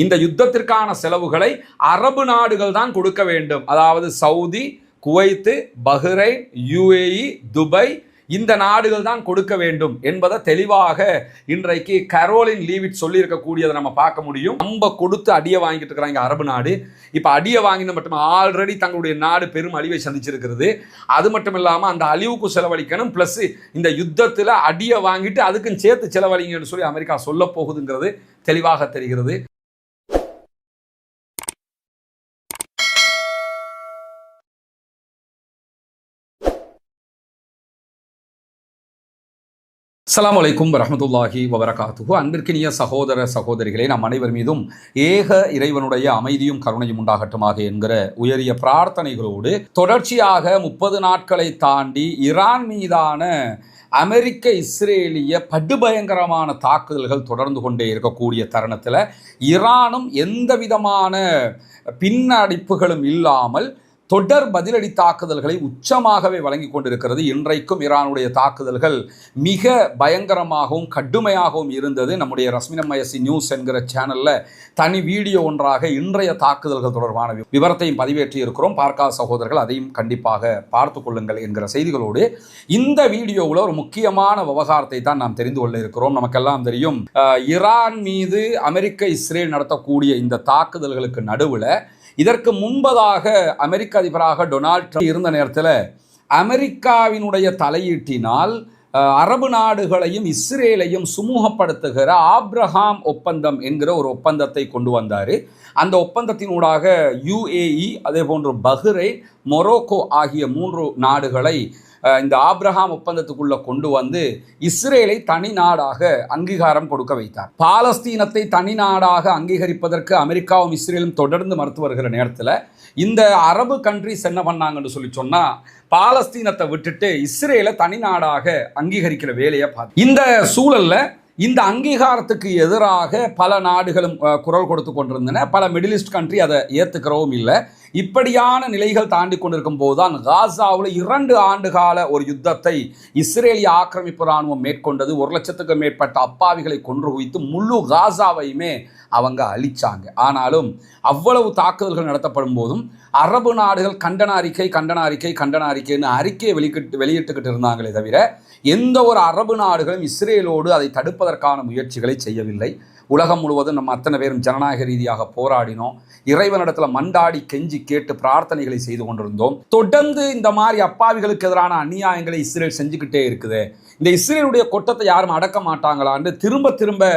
இந்த யுத்தத்திற்கான செலவுகளை அரபு நாடுகள் தான் கொடுக்க வேண்டும். அதாவது Saudi, Kuwait, Bahrain, UAE, Dubai இந்த நாடுகள் தான் கொடுக்க வேண்டும் என்பதை தெளிவாக இன்றைக்கு கரோலின் லீவிட் சொல்லி இருக்கக்கூடியதை நம்ம பார்க்க முடியும். நம்ம கொடுத்து அடியை வாங்கிட்டு இருக்கிறாங்க அரபு நாடு. இப்போ அடியை வாங்கினது மட்டும் ஆல்ரெடி தங்களுடைய நாடு பெரும் அழிவை சந்திச்சிருக்கிறது. அது மட்டும் இல்லாமல் அந்த அழிவுக்கு செலவழிக்கணும், பிளஸ் இந்த யுத்தத்தில் அடியை வாங்கிட்டு அதுக்கும் சேர்த்து செலவழிங்கன்னு சொல்லி அமெரிக்கா சொல்ல போகுதுங்கிறது தெளிவாக தெரிகிறது. அஸ்ஸலாமு அலைக்கும் வரஹ்மத்துல்லாஹி வபரகாத்துஹு. அன்பிற்கினிய சகோதர சகோதரிகளே, நம் அனைவர் மீதும் ஏக இறைவனுடைய அமைதியும் கருணையும் உண்டாகட்டுமாக என்கிற உயரிய பிரார்த்தனைகளோடு தொடர்ச்சியாக 30 நாட்களை தாண்டி ஈரான் மீதான அமெரிக்க இஸ்ரேலிய படுபயங்கரமான தாக்குதல்கள் தொடர்ந்து கொண்டே இருக்கக்கூடிய தருணத்தில் ஈரானும் எந்த விதமான பின்னடிப்புகளும் இல்லாமல் தொடர் பதிலடி தாக்குதல்களை உச்சமாகவே வழங்கி கொண்டிருக்கிறது. இன்றைக்கும் ஈரானுடைய தாக்குதல்கள் மிக பயங்கரமாகவும் கடுமையாகவும் இருந்தது. நம்முடைய ரஸ்மினமயசி நியூஸ் என்கிற சேனலில் தனி வீடியோ ஒன்றாக இன்றைய தாக்குதல்கள் தொடர்பான விவரத்தையும் பதிவேற்றி இருக்கிறோம். பார்க்காத சகோதரர்கள் அதையும் கண்டிப்பாக பார்த்து கொள்ளுங்கள் என்கிற செய்திகளோடு இந்த வீடியோவில் ஒரு முக்கியமான விவகாரத்தை தான் நாம் தெரிந்து கொள்ள இருக்கிறோம். நமக்கெல்லாம் தெரியும், ஈரான் மீது அமெரிக்க இஸ்ரேல் நடத்தக்கூடிய இந்த தாக்குதல்களுக்கு நடுவில் இதற்கு முன்பதாக அமெரிக்க அதிபராக டொனால்ட் ட்ரம்ப் இருந்த நேரத்தில் அமெரிக்காவினுடைய தலையீட்டினால் அரபு நாடுகளையும் இஸ்ரேலையும் சுமூகப்படுத்துகிற ஆப்ரஹாம் ஒப்பந்தம் என்கிற ஒரு ஒப்பந்தத்தை கொண்டு வந்தார். அந்த ஒப்பந்தத்தினூடாக யுஏஇ, அதே போன்று பஹ்ரைன், மொரோக்கோ ஆகிய 3 நாடுகளை இந்த ஆப்ரஹாம் ஒப்பந்தத்துக்குள்ள கொண்டு வந்து இஸ்ரேலை தனி நாடாக அங்கீகாரம் கொடுக்க வைத்தார். பாலஸ்தீனத்தை தனி நாடாக அங்கீகரிப்பதற்கு அமெரிக்காவும் இஸ்ரேலும் தொடர்ந்து மறுத்து வருகிற நேரத்தில் இந்த அரபு கண்ட்ரிஸ் என்ன பண்ணாங்கன்னு சொல்லி சொன்னா, பாலஸ்தீனத்தை விட்டுட்டு இஸ்ரேலை தனி நாடாக அங்கீகரிக்கிற வேலையை பார்த்து இந்த சூழல்ல இந்த அங்கீகாரத்துக்கு எதிராக பல நாடுகளும் குரல் கொடுத்து கொண்டிருந்தன. பல மிடில் ஈஸ்ட் கண்ட்ரி அதை ஏற்றுக்கிறவும் இல்லை. இப்படியான நிலைகள் தாண்டி கொண்டிருக்கும் போதுதான் காசாவில் 2 ஆண்டு கால ஒரு யுத்தத்தை இஸ்ரேலிய ஆக்கிரமிப்பு இராணுவம் மேற்கொண்டது. 1 லட்சத்துக்கும் மேற்பட்ட அப்பாவிகளை கொன்று குவித்து முழு காசாவையுமே அவங்க அழிச்சாங்க. ஆனாலும் அவ்வளவு தாக்குதல்கள் நடத்தப்படும் போதும் அரபு நாடுகள் கண்டன அறிக்கைன்னு அறிக்கையை வெளியிட்டுக்கிட்டு இருந்தாங்களே தவிர எந்த ஒரு அரபு நாடுகளும் இஸ்ரேலோடு அதை தடுப்பதற்கான முயற்சிகளை செய்யவில்லை. உலகம் முழுவதும் நம்ம அத்தனை பேரும் ஜனநாயக ரீதியாக போராடினோம். இறைவனிடத்தில் மண்டாடி கெஞ்சி கேட்டு பிரார்த்தனைகளை செய்து கொண்டிருந்தோம். தொடர்ந்து இந்த மாதிரி அப்பாவிகளுக்கு எதிரான அநியாயங்களை இஸ்ரேல் செஞ்சுக்கிட்டே இருக்குது. இந்த இஸ்ரேலுடைய கொட்டத்தை யாரும் அடக்க மாட்டாங்களான்னு திரும்ப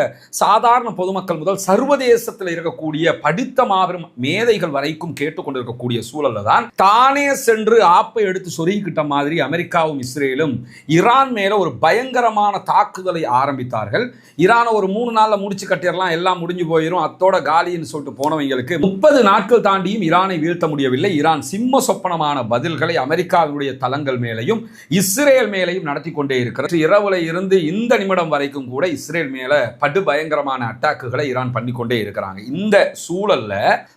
சாதாரண பொதுமக்கள் முதல் சர்வதேசத்தில் இருக்கக்கூடிய படித்த மாபெரும் மேதைகள் வரைக்கும் கேட்டுக்கொண்டிருக்கக்கூடிய சூழல்ல தான் தானே சென்று ஆப்பை எடுத்து சொருகிக்கிட்ட மாதிரி அமெரிக்காவும் இஸ்ரேலும் ஈரான் மேல ஒரு பயங்கரமான தாக்குதலை ஆரம்பித்தார்கள். ஈரானை ஒரு 3 நாள்ல முடிச்சு கட்டிடலாம், எல்லாம் முடிஞ்சு போயிடும், அத்தோட காலின்னு சொல்லிட்டு போனவங்களுக்கு 30 நாட்கள் தாண்டியும் ஈரானை வீழ்த்த முடியவில்லை. ஈரான் சிம்ம சொப்பனமான பதில்களை அமெரிக்காவினுடைய தளங்கள் மேலையும் இஸ்ரேல் மேலையும் நடத்தி கொண்டே இருக்கிறது. இரவுல இருந்து இந்த நிமிடம் வரைக்கும் கூட இஸ்ரேல் மேல படு பயங்கரமான அட்டாக்குகளை ஈரான் பண்ணிக்கொண்டே இருக்கிறாங்க. இந்த சூழல்ல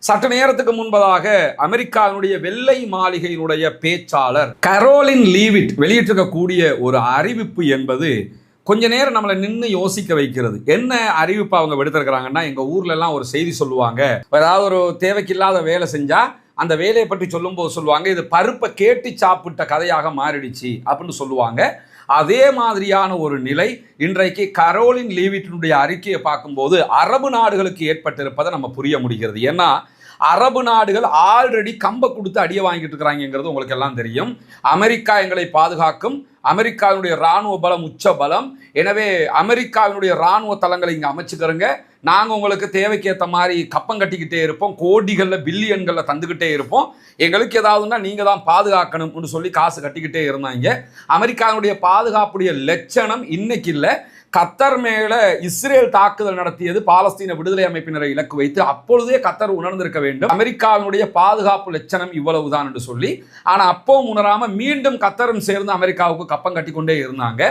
சற்று நேரத்துக்கு முன்பதாக அமெரிக்காவினுடைய வெள்ளை மாளிகையினுடைய பேச்சாளர் கரோலின் லீவிட் வெளியிட்டிருக்கக்கூடிய ஒரு அறிவிப்பு என்பது கொஞ்ச நேரம் நம்மளை நின்று யோசிக்க வைக்கிறது. என்ன அறிவிப்பு அவங்க விடுத்திருக்கிறாங்கன்னா, எங்க ஊர்ல எல்லாம் ஒரு செய்தி சொல்லுவாங்க, ஏதாவது ஒரு தேவைக்கில்லாத வேலை செஞ்சா அந்த வேலையை பற்றி சொல்லும்போது சொல்லுவாங்க, இது பருப்பை கேட்டு சாப்பிட்ட கதையாக மாறிடுச்சு அப்படின்னு சொல்லுவாங்க. அதே மாதிரியான ஒரு நிலை இன்றைக்கு கரோலின் லீவிட்டினுடைய அறிக்கையை பார்க்கும்போது அரபு நாடுகளுக்கு ஏற்பட்டிருப்பதை நம்ம புரிய முடிகிறது. ஏன்னா அரபு நாடுகள் ஆல்ரெடி கம்ப கொடுத்து அடியை வாங்கிட்டு இருக்கிறாங்கிறது உங்களுக்கு எல்லாம் தெரியும். அமெரிக்கா எங்களை பாதுகாக்கும், அமெரிக்காவினுடைய இராணுவ பலம் உச்ச பலம், எனவே அமெரிக்காவினுடைய இராணுவ தளங்களை இங்கே அமைச்சுக்கிறங்க, நாங்கள் உங்களுக்கு தேவைக்கு ஏற்ற மாதிரி கப்பம் கட்டிக்கிட்டே இருப்போம், கோடிகளில் பில்லியன்களில் தந்துக்கிட்டே இருப்போம், எங்களுக்கு ஏதாவதுன்னா நீங்கள் தான் பாதுகாக்கணும்னு சொல்லி காசு கட்டிக்கிட்டே இருந்தாங்க. அமெரிக்காவினுடைய பாதுகாப்புடைய லட்சணம் இன்னைக்கு இல்லை. கத்தர் மேல இஸ்ரேல் தாக்குதல் நடத்தியது பாலஸ்தீன விடுதலை அமைப்பினரை இலக்கு வைத்து. அப்பொழுதே கத்தர் உணர்ந்திருக்க வேண்டும் அமெரிக்காவினுடைய பாதுகாப்பு லட்சணம் இவ்வளவுதான் என்று சொல்லி. ஆனா அப்பவும் உணராம மீண்டும் கத்தரும் சேர்ந்து அமெரிக்காவுக்கு கப்பம் கட்டி கொண்டே இருந்தாங்க.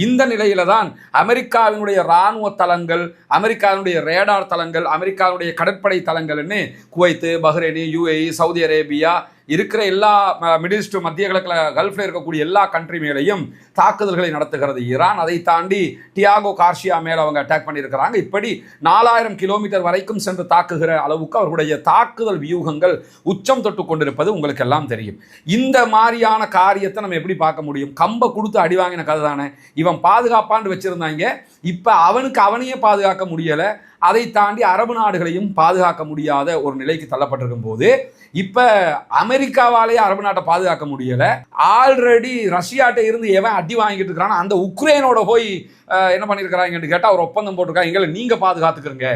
இந்த நிலையில தான் அமெரிக்காவினுடைய இராணுவ தளங்கள், அமெரிக்காவினுடைய ரேடார் தளங்கள், அமெரிக்காவினுடைய கடற்படை தளங்கள்னு Kuwait, Bahrain, UAE, Saudi Arabia, இருக்கிற எல்லா மிடில் ஈஸ்ட் மத்திய கிழக்கில் கல்ஃபில் இருக்கக்கூடிய எல்லா கண்ட்ரி மேலையும் தாக்குதல்களை நடத்துகிறது ஈரான். அதை தாண்டி டியாகோ கார்ஷியா மேலே அவங்க அட்டாக் பண்ணியிருக்கிறாங்க. இப்படி 4000 கிலோமீட்டர் வரைக்கும் சென்று தாக்குகிற அளவுக்கு அவர்களுடைய தாக்குதல் வியூகங்கள் உச்சம் தொட்டு கொண்டிருப்பது உங்களுக்கு எல்லாம் தெரியும். இந்த மாதிரியான காரியத்தை நம்ம எப்படி பார்க்க முடியும்? கம்பை கொடுத்து அடி வாங்கின கதை தானே. இவன் பாதுகாப்பான்னு வச்சிருந்தாங்க, இப்ப அவனுக்கு அவனையே பாதுகாக்க முடியல. அதை தாண்டி அரபு நாடுகளையும் பாதுகாக்க முடியாத ஒரு நிலைக்கு தள்ளப்பட்டிருக்கும் போது இப்ப அமெரிக்காவாலேயே அரபு நாட்டை பாதுகாக்க முடியல. ஆல்ரெடி ரஷ்யாட்ட இருந்து எவன் அடி வாங்கிட்டு இருக்கிறான், அந்த உக்ரைனோட போய் என்ன பண்ணிருக்கிறாங்கன்னு கேட்டா ஒரு ஒப்பந்தம் போட்டிருக்காங்க, எங்களை நீங்க பாதுகாத்துக்கிறீங்க.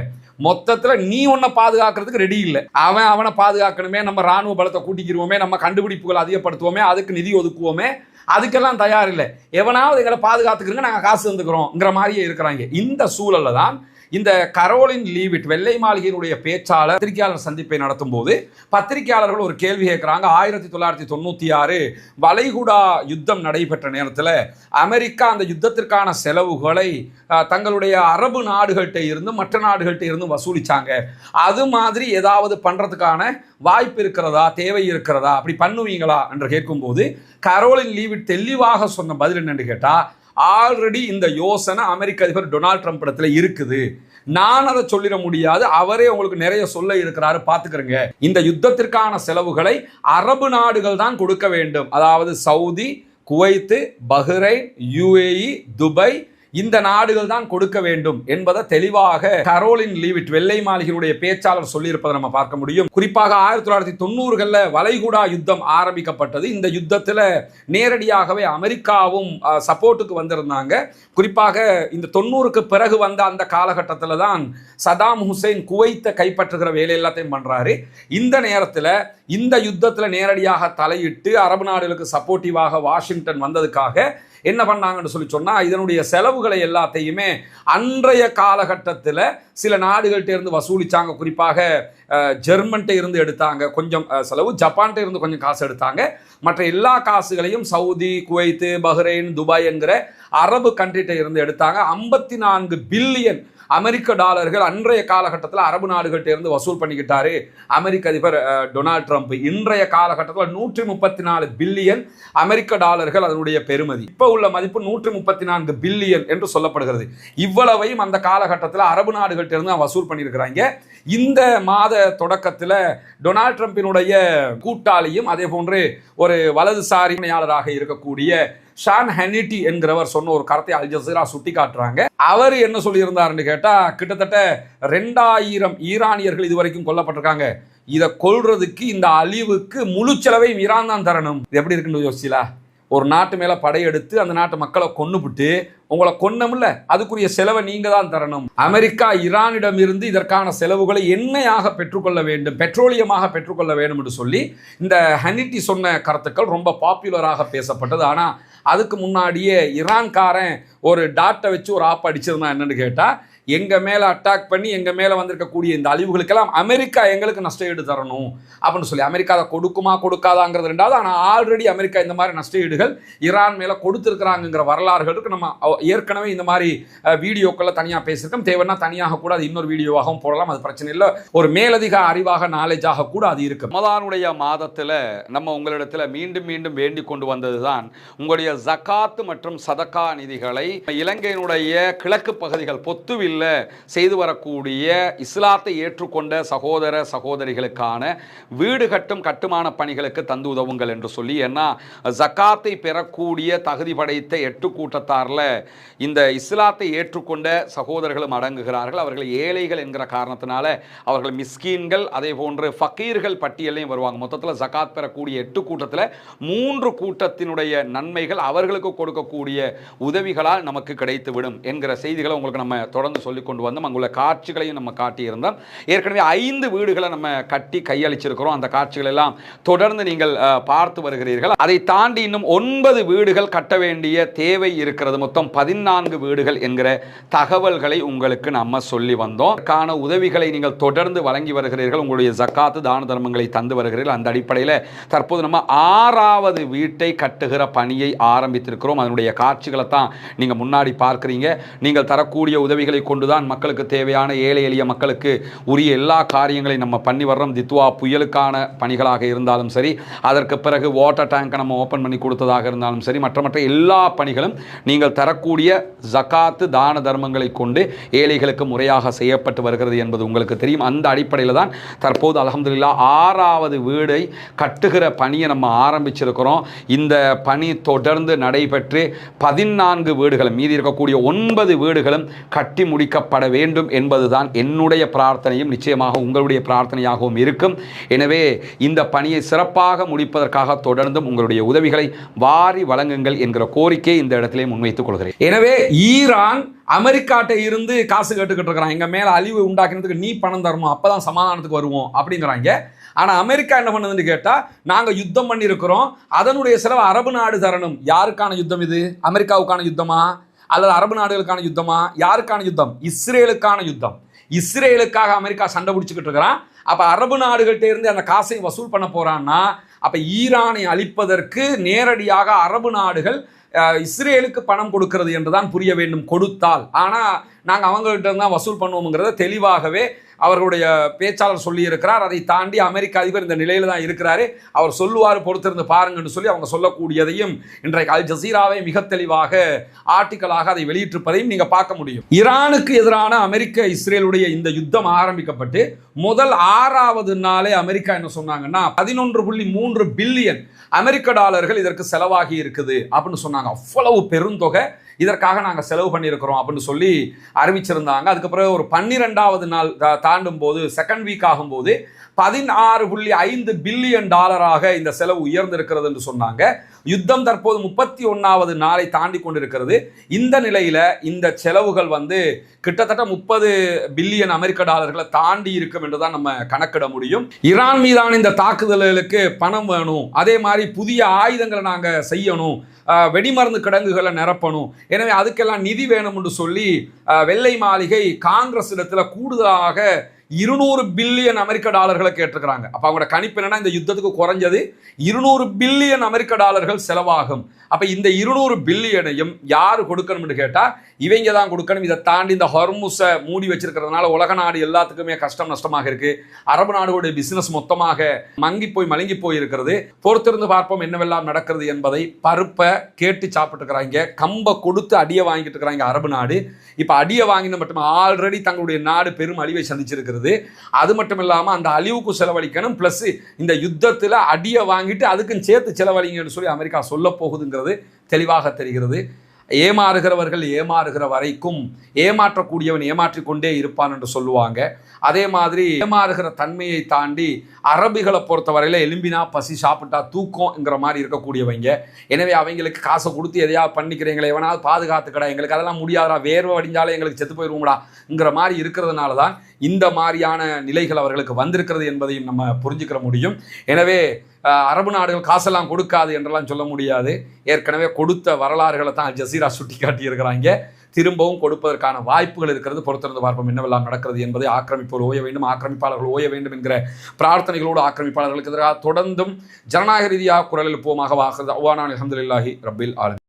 மொத்தத்துல நீ உன்னை பாதுகாக்கிறதுக்கு ரெடி இல்லை, அவனை பாதுகாக்கணுமே, நம்ம ராணுவ பலத்தை கூட்டிக்கிருவோமே, நம்ம கண்டுபிடிப்புகளை அதிகப்படுத்துவோமே, அதுக்கு நிதி ஒதுக்குவோமே, அதுக்கெல்லாம் தயார் இல்லை. எவனாவது எங்களை பாதுகாத்துக்கிறங்க, நாங்கள் காசு வந்துக்கிறோங்கிற மாதிரியே இருக்கிறாங்க. இந்த சூழல்ல தான் இந்த கரோலின் லீவிட் வெள்ளை மாளிகையினுடைய பேச்சாளர் பத்திரிகையாளர் சந்திப்பை நடத்தும் போது பத்திரிகையாளர்கள் ஒரு கேள்வி கேட்கிறாங்க. 1996 வளைகுடா யுத்தம் நடைபெற்ற நேரத்தில் அமெரிக்கா அந்த யுத்தத்திற்கான செலவுகளை தங்களுடைய அரபு நாடுகள்கிட்ட இருந்து மற்ற நாடுகள்கிட்ட இருந்து வசூலிச்சாங்க. அது மாதிரி ஏதாவது பண்றதுக்கான வாய்ப்பு இருக்கிறதா, தேவை இருக்கிறதா, அப்படி பண்ணுவீங்களா என்று கேட்கும்போது கரோலின் லீவிட் தெளிவாக சொன்ன பதில் என்னன்னு கேட்டா, ஆல்ரெடி இந்த யோசனை அமெரிக்க அதிபர் டொனால்ட் ட்ரம்ப் இடத்துல இருக்குது, நான் அதை சொல்லிட முடியாது, அவரே உங்களுக்கு நிறைய சொல்ல இருக்கிறாரு, பாத்துக்கிறங்க. இந்த யுத்தத்திற்கான செலவுகளை அரபு நாடுகள் தான் கொடுக்க வேண்டும். அதாவது Saudi, Kuwait, Bahrain, UAE, Dubai, இந்த நாடுகள் தான் கொடுக்க வேண்டும் என்பதை தெளிவாக கரோலின் லீவிட் வெள்ளை மாளிகையினுடைய பேச்சாளர் சொல்லியிருப்பதை நம்ம பார்க்க முடியும். குறிப்பாக 1990களில் வளைகுடா யுத்தம் ஆரம்பிக்கப்பட்டது. இந்த யுத்தத்தில் நேரடியாகவே அமெரிக்காவும் சப்போர்ட்டுக்கு வந்திருந்தாங்க. குறிப்பாக இந்த 90க்கு பிறகு வந்த அந்த காலகட்டத்தில் தான் சதாம் ஹுசைன் குவைத்தை கைப்பற்றுகிற வேலை எல்லாத்தையும் பண்றாரு. இந்த நேரத்தில் இந்த யுத்தத்தில் நேரடியாக தலையிட்டு அரபு நாடுகளுக்கு சப்போர்ட்டிவாக வாஷிங்டன் வந்ததுக்காக என்ன பண்ணாங்கன்னு சொல்லி சொன்னா, இதனுடைய செலவுகளை எல்லாத்தையுமே அன்றைய காலகட்டத்தில் சில நாடுகள்கிட்ட இருந்து வசூலிச்சாங்க. குறிப்பாக ஜெர்மன்கிட்ட இருந்து எடுத்தாங்க கொஞ்சம் செலவு, ஜப்பான்கிட்ட இருந்து கொஞ்சம் காசு எடுத்தாங்க. மற்ற எல்லா காசுகளையும் சவுதி, குவைத்து, பஹ்ரைன், துபாய் என்கிற அரபு கண்ட்ரிகிட்ட இருந்து எடுத்தாங்க. 54 பில்லியன் அமெரிக்க டாலர்கள் அன்றைய காலகட்டத்தில் அரபு நாடுகள்கிட்ட இருந்து வசூல் பண்ணிக்கிட்டாரு அமெரிக்க அதிபர் டொனால்ட் ட்ரம்ப். இன்றைய காலகட்டத்தில் 134 பில்லியன் அமெரிக்க டாலர்கள் அதனுடைய பெருமதி. இப்போ உள்ள மதிப்பு 134 பில்லியன் என்று சொல்லப்படுகிறது. இவ்வளவையும் அந்த காலகட்டத்தில் அரபு நாடுகள்கிட்ட இருந்து வசூல் பண்ணியிருக்கிறாங்க. இந்த மாத தொடக்கத்தில் டொனால்ட் ட்ரம்பினுடைய கூட்டாளியும் அதே போன்று ஒரு வலதுசாரியாளராக இருக்கக்கூடிய ஷான் ஹனிட்டி என்கிறவர் சொன்ன ஒரு கருத்தை அல் ஜசீரா சுட்டி காட்டுறாங்க. அவர் என்ன சொல்லியிருந்தாருன்னு கேட்டா, கிட்டத்தட்ட 2000 ஈரானியர்கள் இதுவரைக்கும் கொல்லப்பட்டிருக்காங்க. இதை கொல்றதுக்கு, இந்த அழிவுக்கு முழு செலவையும் ஈரான் தான் தரணும். இது எப்படி இருக்குன்னு யோசிச்சீங்களா? ஒரு நாட்டு மேல படையெடுத்து அந்த நாட்டு மக்களை கொன்னுபிட்டு உங்களை கொன்னமில்ல, அதுக்குரிய செலவை நீங்க தான் தரணும். அமெரிக்கா ஈரானிடம் இருந்து இதற்கான செலவுகளை எண்ணெயாக பெற்றுக்கொள்ள வேண்டும், பெட்ரோலியமாக பெற்றுக்கொள்ள வேண்டும் என்று சொல்லி இந்த ஹனிட்டி சொன்ன கருத்துக்கள் ரொம்ப பாப்புலராக பேசப்பட்டது. ஆனா அதுக்கு முன்னாடியே ஈரான்காரன் ஒரு டாட்டை வச்சு ஒரு ஆப் அடிச்சிருந்தான். என்னன்னு கேட்டா, எங்க மேல அட்டாக் பண்ணி எங்க மேல வந்திருக்கக்கூடிய இந்த அழிவுகளுக்கெல்லாம் அமெரிக்கா எங்களுக்கு நஷ்டஈடு தரணும் அப்படின்னு சொல்லி. அமெரிக்கா அதை கொடுக்குமா கொடுக்காதாங்கிறது ரெண்டாவது. ஆனால் ஆல்ரெடி அமெரிக்கா இந்த மாதிரி நஷ்டஈடுகள் ஈரான் மேல கொடுத்துருக்கிறாங்கிற வரலாறுகளுக்கு நம்ம ஏற்கனவே இந்த மாதிரி வீடியோக்களை தனியாக பேசியிருக்கோம். தேவைன்னா தனியாக கூட அது இன்னொரு வீடியோவாகவும் போடலாம், அது பிரச்சனை இல்லை. ஒரு மேலதிக அறிவாக நாலேஜாக கூட அது இருக்கு. ரமதானுடைய மாதத்தில் நம்ம உங்களிடத்தில் மீண்டும் மீண்டும் வேண்டிக் கொண்டு வந்ததுதான் உங்களுடைய ஜகாத் மற்றும் சதகா நிதிகளை இலங்கையினுடைய கிழக்கு பகுதிகள் பொத்துவில் செய்து வரக்கூடிய இஸ்லாத்தை ஏற்றுக்கொண்ட சகோதர சகோதரிகளுக்கான வீடு கட்டும் கட்டுமான பணிகளுக்கு தந்து உதவுங்கள் என்று சொல்லி. ஏன்னா ஜகாத்தை பெறக்கூடிய தகுதி படைத்த 8 கூட்டத்தாரில் இந்த இஸ்லாத்தை ஏற்றுக்கொண்ட சகோதரர்களும் அடங்குகிறார்கள். அவர்கள் ஏழைகள் என்கிற காரணத்தினால அவர்கள் மிஸ்கீன்கள் அதே போன்று ஃபக்கீர்கள் பட்டியலையும் வருவாங்க. மொத்தத்தில் ஜகாத் பெறக்கூடிய 8 கூட்டத்தில் 3 கூட்டத்தினுடைய நன்மைகள் அவர்களுக்கு கொடுக்கக்கூடிய உதவிகளால் நமக்கு கிடைத்துவிடும் என்கிற செய்திகளை உங்களுக்கு நம்ம தொடர்ந்து சொல்லிக் கொண்டு வந்தோம். அங்குள்ள காட்சிகளையும் நம்ம காட்டியிருந்தோம். ஏற்கனவே 5 வீடுகளை நம்ம கட்டி கையளிச்சிருக்கிறோம். அந்த காட்சிகள் எல்லாம் தொடர்ந்து நீங்கள் பார்த்து வருகிறீர்கள். அதை தாண்டி இன்னும் 9 வீடுகள் கட்ட வேண்டிய தேவை இருக்கிறது. மொத்தம் 14 வீடுகள் என்கிற தகவல்களை உங்களுக்கு நம்ம சொல்லி வந்தோம். அதற்கான உதவிகளை நீங்கள் தொடர்ந்து வழங்கி வருகிறீர்கள். உங்களுடைய ஜக்காத்து தான தர்மங்களை தந்து வருகிறீர்கள். அந்த அடிப்படையில் தற்போது நம்ம 6வது வீட்டை கட்டுகிற பணியை ஆரம்பித்திருக்கிறோம். அதனுடைய காட்சிகளை தான் நீங்க முன்னாடி பார்க்கிறீங்க. நீங்கள் தரக்கூடிய உதவிகளை கொண்டுதான் மக்களுக்கு தேவையான ஏழை எளிய மக்களுக்கு உரிய எல்லா காரியங்களையும் நம்ம பண்ணி வர்றோம். தித்வா புயலுக்கான பணிகளாக இருந்தாலும் சரி, அதற்கு பிறகு வாட்டர் டேங்கை நம்ம ஓப்பன் பண்ணி கொடுத்ததாக இருந்தாலும் சரி, மற்ற எல்லா பணிகளும் நீங்கள் தரக்கூடிய ஜகாத்து தான தர்மங்களை கொண்டு ஏழைகளுக்கு முறையாக செய்யப்பட்டு வருகிறது என்பது உங்களுக்கு தெரியும். அந்த அடிப்படையில் தான் தற்போது அல்ஹம்துலில்லாஹ் 6வது வீடை கட்டுகிற பணியை நம்ம ஆரம்பிச்சிருக்கிறோம். இந்த பணி தொடர்ந்து நடைபெற்று 14 வீடுகளும் மீதி இருக்கக்கூடிய 9 வீடுகளும் கட்டி முடிக்கப்பட வேண்டும் என்பதுதான் என்னுடைய பிரார்த்தனையும் நிச்சயமாக உங்களுடைய பிரார்த்தனையாகவும் இருக்கும். எனவே இந்த பணியை சிறப்பாக முடிப்பதற்காக தொடர்ந்தும் உங்களுடைய உதவிகளை வாரி வழங்குங்கள் என்கிற கோரிக்கை இந்த இடத்திலே முன்வைத்துக் கொள்கிறேன். எனவே ஈரான் அமெரிக்காட்ட இருந்து காசு கேட்டுக்கிட்டு இருக்கிறான், எங்க மேல அழிவு உண்டாக்குறதுக்கு நீ பணம் தரணும், அப்பதான் சமாதானத்துக்கு வருவோம் அப்படிங்கிறாங்க. ஆனா அமெரிக்கா என்ன பண்ணுதுன்னு கேட்டா, நாங்க யுத்தம் பண்ணி இருக்கிறோம், அதனுடைய செலவு அரபு நாடு தரணும். யாருக்கான யுத்தம் இது? அமெரிக்காவுக்கான யுத்தமா அல்லது அரபு நாடுகளுக்கான யுத்தமா? யாருக்கான யுத்தம்? இஸ்ரேலுக்கான யுத்தம். இஸ்ரேலுக்காக அமெரிக்கா சண்டை பிடிச்சிக்கிட்டு இருக்கிறான். அப்ப அரபு நாடுகள்கிட்ட இருந்து அந்த காசை வசூல் பண்ண போறான்னா, அப்ப ஈரானை அழிப்பதற்கு நேரடியாக அரபு நாடுகள் இஸ்ரேலுக்கு பணம் கொடுக்கிறது என்றுதான் புரிய வேண்டும், கொடுத்தால். ஆனால் நாங்கள் அவங்கள்ட்ட தான் வசூல் பண்ணுவோம்ங்கிறத தெளிவாகவே அவர்களுடைய பேச்சாளர் சொல்லியிருக்கிறார். அதை தாண்டி அமெரிக்க அதிபர் இந்த நிலையில் தான் இருக்கிறாரு, அவர் சொல்லுவார், பொறுத்திருந்து பாருங்கன்னு சொல்லி அவங்க சொல்லக்கூடியதையும் இன்றைக்கு அல் ஜசீராவை மிக தெளிவாக ஆர்டிக்கலாக அதை வெளியிட்டிருப்பதையும் நீங்கள் பார்க்க முடியும். ஈரானுக்கு எதிரான அமெரிக்க இஸ்ரேலுடைய இந்த யுத்தம் ஆரம்பிக்கப்பட்டு முதல் 6வது நாளே அமெரிக்கா என்ன சொன்னாங்கன்னா 11.3 பில்லியன் அமெரிக்க டாலர்கள் இதற்கு செலவாகி இருக்குது அப்படின்னு சொன்னாங்க. அவ்வளவு பெருந்தொகை இதற்காக நாங்கள் செலவு பண்ணியிருக்கிறோம் அப்படின்னு சொல்லி அறிவிச்சிருந்தாங்க. அதுக்கப்புறம் ஒரு 12வது நாள் தாண்டும் போது, செகண்ட் வீக் ஆகும்போது 16.5 பில்லியன் டாலராக இந்த செலவு உயர்ந்திருக்கிறது என்று சொன்னாங்க. யுத்தம் தற்போது 31வது நாளை தாண்டி கொண்டிருக்கிறது. இந்த நிலையில இந்த செலவுகள் கிட்டத்தட்ட 30 பில்லியன் அமெரிக்க டாலர்களை தாண்டி இருக்கும் என்றுதான் நம்ம கணக்கிட முடியும். ஈரான் மீதான இந்த தாக்குதல்களுக்கு பணம் வேணும், அதே மாதிரி புதிய ஆயுதங்களை நாங்க செய்யணும், வெடிமருந்து கிடங்குகளை நிரப்பணும், எனவே அதுக்கெல்லாம் நிதி வேணும் என்று சொல்லி வெள்ளை மாளிகை காங்கிரஸ் இடத்துல கூடுதலாக 200 பில்லியன் அமெரிக்க டாலர்களை கேட்டிருக்கிறாங்க. அப்ப அவங்களோட கணிப்பு என்னன்னா, இந்த யுத்தத்துக்கு குறைஞ்சது 200 பில்லியன் அமெரிக்க டாலர்கள் செலவாகும். அப்ப இந்த 200 பில்லியனையும் யாரு கொடுக்கணும்னு கேட்டா இவங்க தான் கொடுக்கணும். இதை தாண்டி இந்த ஹொர்முஸை மூடி வச்சிருக்கிறதுனால உலக நாடு எல்லாத்துக்குமே கஷ்டம் நஷ்டமாக இருக்கு. அரபு நாடுகளுடைய பிசினஸ் மொத்தமாக மங்கி போய் இருக்கிறது. பொறுத்திருந்து பார்ப்போம் என்னவெல்லாம் நடக்கிறது என்பதை. பருப்பை கேட்டு சாப்பிட்டு இருக்கிறாங்க, கம்பை கொடுத்து அடியை வாங்கிட்டு இருக்கிறாங்க அரபு நாடு. இப்ப அடியை வாங்கின மட்டும் ஆல்ரெடி தங்களுடைய நாடு பெரும் அழிவை சந்திச்சிருக்கிறது. அது மட்டும் இல்லாம அந்த அழிவுக்கு செலவழிக்கணும், பிளஸ் இந்த யுத்தத்தில் அடியை வாங்கிட்டு அதுக்கும் சேர்த்து செலவழிங்கன்னு சொல்லி அமெரிக்கா சொல்ல போகுதுங்கிறது தெளிவாக தெரிகிறது. ஏமாறுகிறவர்கள் ஏமாறுகிற வரைக்கும் ஏமாற்றக்கூடியவன் ஏமாற்றிக் கொண்டே இருப்பான் என்று சொல்லுவாங்க. அதே மாதிரி ஏமாறுகிற தன்மையை தாண்டி அரபிகளை பொறுத்தவரையில எலும்பினா பசி, சாப்பிட்டா தூக்கம்ங்கிற மாதிரி இருக்கக்கூடியவங்க. எனவே அவங்களுக்கு காசை கொடுத்து எதையாவது பண்ணிக்கிறீங்களே, எவனாவது பாதுகாத்துக்கடா, எங்களுக்கு அதெல்லாம் முடியாதா, வேர்வை வடிஞ்சாலே எங்களுக்கு செத்து போயிடுவோம்டாங்கிற மாதிரி இருக்கிறதுனால தான் இந்த மாதிரியான நிலைகள் அவர்களுக்கு வந்திருக்கிறது என்பதையும் நம்ம புரிஞ்சுக்கிற முடியும். எனவே அரபு நாடுகள் காசெல்லாம் கொடுக்காது என்றெல்லாம் சொல்ல முடியாது. ஏற்கனவே கொடுத்த வரலாறுகளை தான் அல் ஜசீரா சுட்டி காட்டி இருக்கிறாங்க. திரும்பவும் கொடுப்பதற்கான வாய்ப்புகள் இருக்கிறது. பொறுத்திருந்து பார்ப்போம் என்னவெல்லாம் நடக்கிறது என்பதை. ஆக்கிரமிப்புகள் ஓய வேண்டும், ஆக்கிரமிப்பாளர்கள் ஓய வேண்டும் என்கிற பிரார்த்தனைகளோடு ஆக்கிரமிப்பாளர்களுக்கு எதிராக தொடர்ந்தும் ஜனநாயக ரீதியாக குரல் எழுப்புவோமாக. அல்ஹம்துலில்லாஹி ரப்பில் ஆலமீன்.